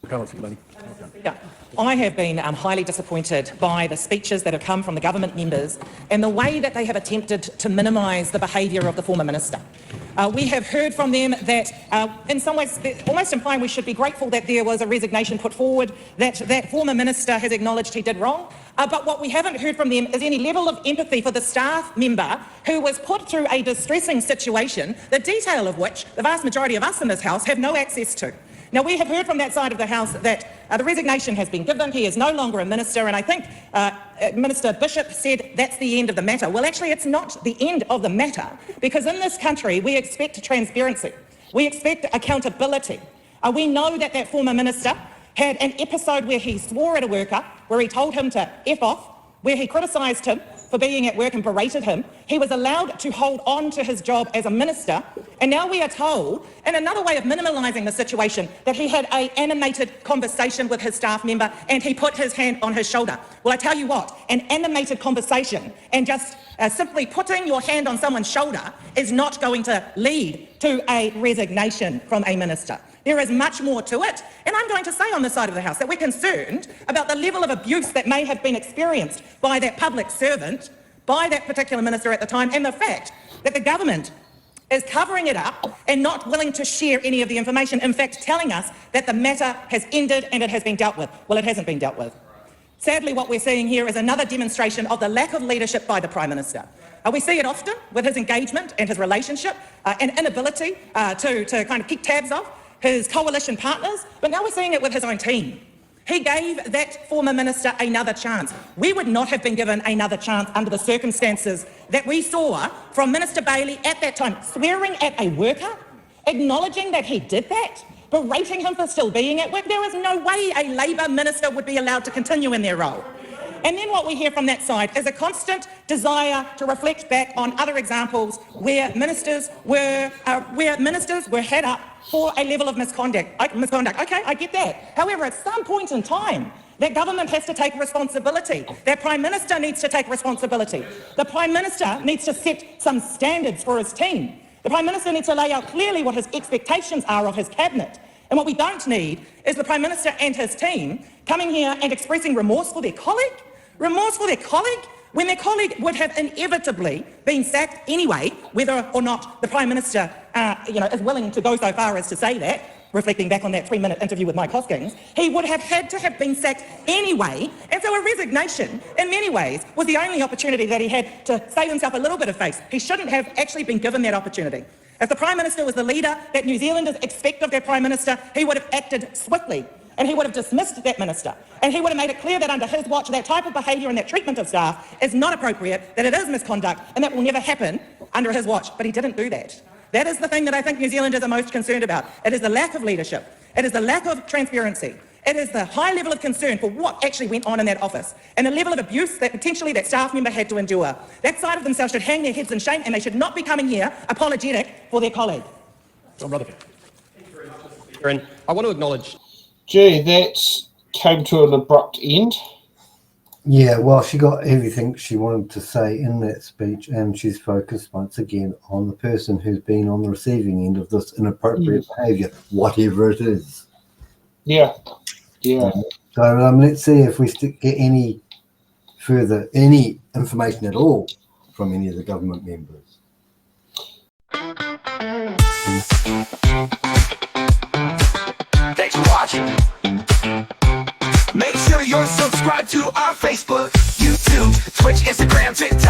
Carmel Sepuloni. Yeah. I have been highly disappointed by the speeches that have come from the government members and the way that they have attempted to minimise the behaviour of the former minister. We have heard from them that, in some ways, almost implying we should be grateful that there was a resignation put forward, that that former minister has acknowledged he did wrong. But what we haven't heard from them is any level of empathy for the staff member who was put through a distressing situation, the detail of which the vast majority of us in this House have no access to. Now, we have heard from that side of the House that the resignation has been given. He is no longer a minister, and I think Minister Bishop said that's the end of the matter. Well, actually, it's not the end of the matter, because in this country we expect transparency. We expect accountability. We know that that former minister had an episode where he swore at a worker, where he told him to F off, where he criticised him for being at work and berated him. He was allowed to hold on to his job as a minister, and now we are told, in another way of minimalising the situation, that he had an animated conversation with his staff member and he put his hand on his shoulder. Well, I tell you what, an animated conversation and just simply putting your hand on someone's shoulder is not going to lead to a resignation from a minister. There is much more to it, and I'm going to say on the side of the House that we're concerned about the level of abuse that may have been experienced by that public servant, by that particular minister at the time, and the fact that the government is covering it up and not willing to share any of the information, in fact telling us that the matter has ended and it has been dealt with. Well, it hasn't been dealt with. Sadly, what we're seeing here is another demonstration of the lack of leadership by the Prime Minister. We see it often with his engagement and his relationship and inability to kind of keep tabs of his coalition partners, but now we're seeing it with his own team. He gave that former minister another chance. We would not have been given another chance under the circumstances that we saw from Minister Bailey at that time, swearing at a worker, acknowledging that he did that, berating him for still being at work. There is no way a Labor minister would be allowed to continue in their role. And then what we hear from that side is a constant desire to reflect back on other examples where ministers were head up for a level of misconduct. Okay, I get that. However, at some point in time, that government has to take responsibility. That Prime Minister needs to take responsibility. The Prime Minister needs to set some standards for his team. The Prime Minister needs to lay out clearly what his expectations are of his cabinet. And what we don't need is the Prime Minister and his team coming here and expressing remorse for their colleague. Remorse for their colleague when their colleague would have inevitably been sacked anyway, whether or not the Prime Minister is willing to go so far as to say that, reflecting back on that 3-minute interview with Mike Hoskins. He would have had to have been sacked anyway, and so a resignation, in many ways, was the only opportunity that he had to save himself a little bit of face. He shouldn't have actually been given that opportunity. If the Prime Minister was the leader that New Zealanders expect of their Prime Minister, he would have acted swiftly, and he would have dismissed that minister, and he would have made it clear that under his watch that type of behaviour and that treatment of staff is not appropriate, that it is misconduct, and that will never happen under his watch. But he didn't do that. That is the thing that I think New Zealanders are most concerned about. It is the lack of leadership. It is the lack of transparency. It is the high level of concern for what actually went on in that office and the level of abuse that potentially that staff member had to endure. That side of themselves should hang their heads in shame, and they should not be coming here apologetic for their colleague. John Rutherford. And I want to acknowledge... Gee, that came to an abrupt end. Yeah, well, she got everything she wanted to say in that speech, and she's focused once again on the person who's been on the receiving end of this inappropriate behaviour, whatever it is. Yeah. So let's see if we get any information at all from any of the government members. Thanks for watching. Make sure you're subscribed to our Facebook, YouTube, Twitch, Instagram, TikTok.